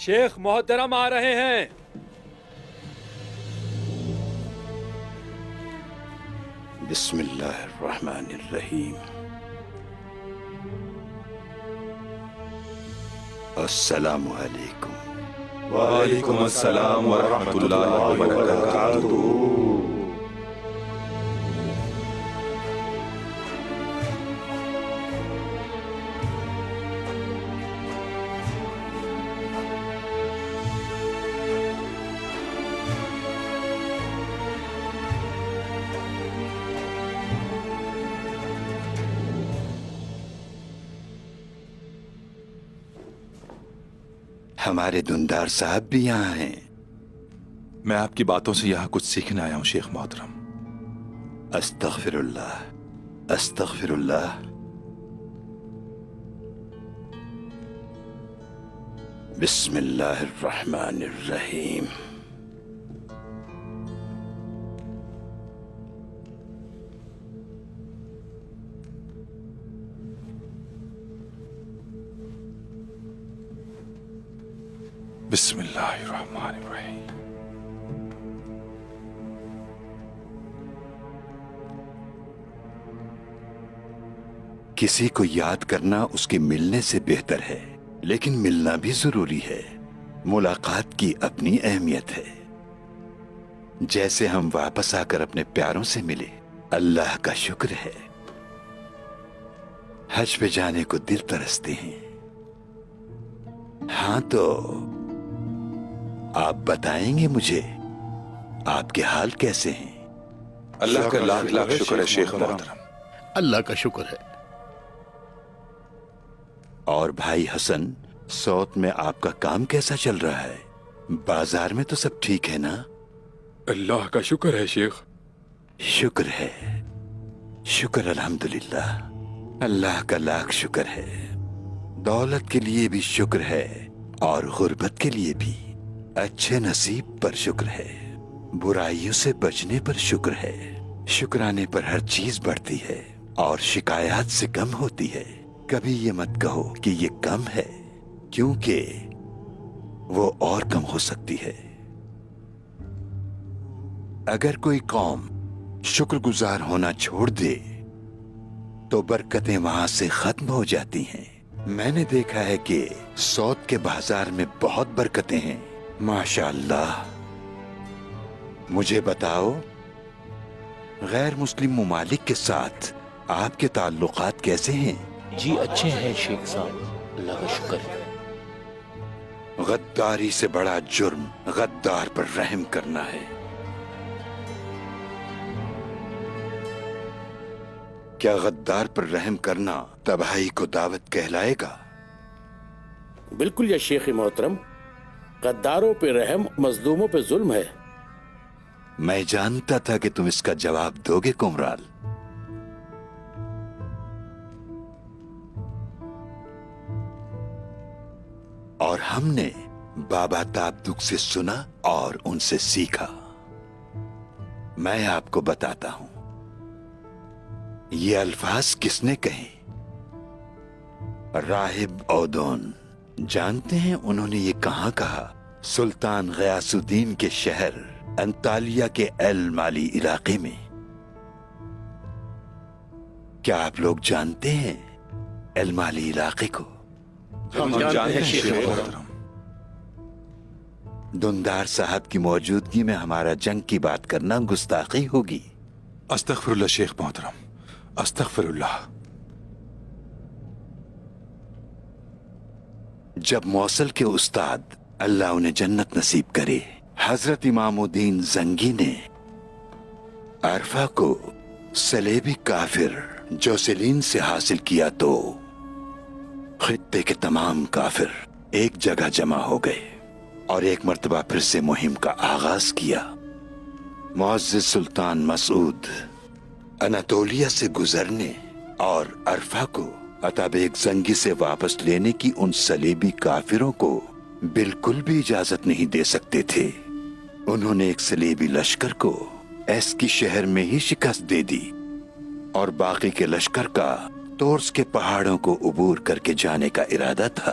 شیخ محترم آ رہے ہیں. بسم اللہ الرحمن الرحیم. السلام علیکم. وعلیکم السلام ورحمۃ اللہ وبرکاتہ. ہمارے دندار صاحب بھی یہاں ہیں. میں آپ کی باتوں سے یہاں کچھ سیکھنے آیا ہوں شیخ محترم. استغفر اللہ استغفر اللہ. بسم اللہ الرحمن الرحیم. بسم اللہ الرحمن الرحیم. کسی کو یاد کرنا اس کے ملنے سے بہتر ہے، لیکن ملنا بھی ضروری ہے. ملاقات کی اپنی اہمیت ہے. جیسے ہم واپس آ کر اپنے پیاروں سے ملے، اللہ کا شکر ہے. حج پہ جانے کو دل ترستے ہیں. ہاں تو آپ بتائیں گے مجھے آپ کے حال کیسے ہیں؟ اللہ کا لاکھ لاکھ شکر ہے شیخ محترم. اللہ کا شکر ہے. اور بھائی حسن، سوت میں آپ کا کام کیسا چل رہا ہے؟ بازار میں تو سب ٹھیک ہے نا؟ اللہ کا شکر ہے شیخ. شکر ہے، شکر الحمدللہ. اللہ کا لاکھ شکر ہے. دولت کے لیے بھی شکر ہے اور غربت کے لیے بھی. اچھے نصیب پر شکر ہے، برائیوں سے بچنے پر شکر ہے. شکرانے پر ہر چیز بڑھتی ہے اور شکایات سے کم ہوتی ہے. کبھی یہ مت کہو کہ یہ کم ہے، کیونکہ وہ اور کم ہو سکتی ہے. اگر کوئی قوم شکر گزار ہونا چھوڑ دے تو برکتیں وہاں سے ختم ہو جاتی ہیں. میں نے دیکھا ہے کہ سوت کے بازار میں بہت برکتیں ہیں. ماشاء اللہ. مجھے بتاؤ، غیر مسلم ممالک کے ساتھ آپ کے تعلقات کیسے ہیں؟ جی اچھے ہیں شیخ صاحب، اللہ کا شکر ہے. غداری سے بڑا جرم غدار پر رحم کرنا ہے. کیا غدار پر رحم کرنا تباہی کو دعوت کہلائے گا؟ بالکل یا شیخ محترم، غداروں پہ رحم مظلوموں پہ ظلم ہے. میں جانتا تھا کہ تم اس کا جواب دو گے کمرال. اور ہم نے بابا تابدک سے سنا اور ان سے سیکھا. میں آپ کو بتاتا ہوں یہ الفاظ کس نے کہے. راہب اودون جانتے ہیں انہوں نے یہ کہاں کہا؟ سلطان غیاث الدین کے شہر انطالیہ کے المالی علاقے میں. کیا آپ لوگ جانتے ہیں المالی علاقے کو؟ ہم جانتے ہیں شیخ محترم. دندار صاحب کی موجودگی میں ہمارا جنگ کی بات کرنا گستاخی ہوگی. استغفر اللہ شیخ محترم، استغفر اللہ. جب موصل کے استاد اللہ انہیں جنت نصیب کرے، حضرت امام الدین زنگی نے عرفہ کو صلیبی کافر جوسلین سے حاصل کیا تو خطے کے تمام کافر ایک جگہ جمع ہو گئے اور ایک مرتبہ پھر سے مہم کا آغاز کیا. معزز سلطان مسعود اناتولیا سے گزرنے اور عرفہ کو عطا بیگ زنگی سے واپس لینے کی ان صلیبی کافروں کو بالکل بھی اجازت نہیں دے سکتے تھے. انہوں نے ایک صلیبی لشکر کو ایس کی شہر میں ہی شکست دے دی اور باقی کے لشکر کا تورس کے پہاڑوں کو عبور کر کے جانے کا ارادہ تھا.